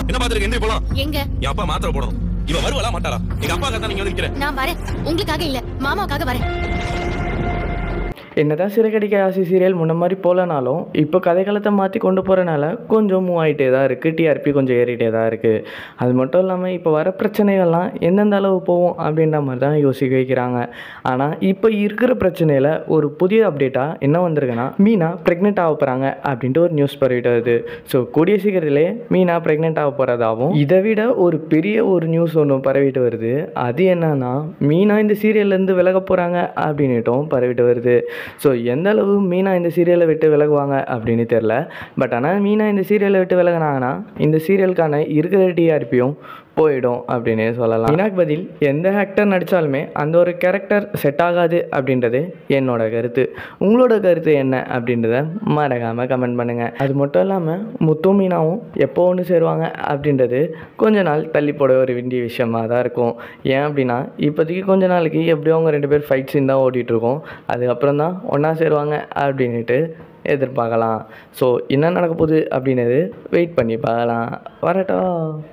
என்ன பாத்துருக்கு எந்திரி போலாம். எங்க என் அப்பா மாத்திரை போடணும். இவ வருவலா மாட்டாளா? எங்க அப்பா தான் நீங்க வந்து நிக்கிறேன். நான் வரேன். உங்களுக்காக இல்ல, மாமாவுக்காக வரேன். என்னதான் சிறகடிக்க ஆசை சீரியல் முன்ன மாதிரி போகலனாலும் இப்போ கதைக்களத்தை மாற்றி கொண்டு போகிறனால கொஞ்சம் மூவ் ஆகிட்டே தான் இருக்குது. டிஆர்பி கொஞ்சம் ஏறிட்டே தான் இருக்குது. அது மட்டும் இல்லாமல் இப்போ வர பிரச்சனைகள்லாம் எந்தெந்த அளவு போகும் அப்படின்ற மாதிரி தான் யோசிக்க வைக்கிறாங்க. ஆனால் இப்போ இருக்கிற பிரச்சனையில் ஒரு புதிய அப்டேட்டாக என்ன வந்திருக்குன்னா, மீனா ப்ரெக்னென்ட் ஆக போகிறாங்க அப்படின்ட்டு ஒரு நியூஸ் பரவிட்டு வருது. ஸோ கூடிய சீக்கிரத்திலே மீனா ப்ரெக்னென்ட் ஆக போகிறதாகவும், இதை விட ஒரு பெரிய ஒரு நியூஸ் ஒன்று பரவிட்டு வருது. அது என்னன்னா, மீனா இந்த சீரியல்லேருந்து விலக போகிறாங்க அப்படின்னுட்டும் பரவிட்டு வருது. ஸோ எந்த அளவு மீனா இந்த சீரியலை விட்டு விலகுவாங்க அப்படின்னு தெரில. பட் ஆனால் மீனா இந்த சீரியலை விட்டு விலகினாங்கன்னா இந்த சீரியலுக்கான இருக்கிற டிஆர்பியும் போயிடும் அப்படின்னே சொல்லலாம். மீனாக்கு பதில் எந்த ஆக்டர் நடித்தாலுமே அந்த ஒரு கேரக்டர் செட் ஆகாது அப்படின்றது என்னோட கருத்து. உங்களோட கருத்து என்ன அப்படின்றத மறக்காமல் கமெண்ட் பண்ணுங்கள். அது மட்டும் இல்லாமல் முத்தும் மீனாவும் எப்போ ஒன்று சேருவாங்க அப்படின்றது கொஞ்ச நாள் தள்ளி போட ஒரு வேண்டிய விஷயமாக தான் இருக்கும். ஏன் அப்படின்னா இப்போதைக்கு கொஞ்ச நாளைக்கு எப்படியும் அவங்க 2 பேர் ஃபைட் சீன் தான் ஓடிட்டுருக்கோம். அதுக்கப்புறம் தான் ஒன்றா சேருவாங்க அப்படின்ட்டு எதிர்பார்க்கலாம். ஸோ என்ன நடக்க போகுது அப்படின்றது வெயிட் பண்ணி பார்க்கலாம். வரட்டும்.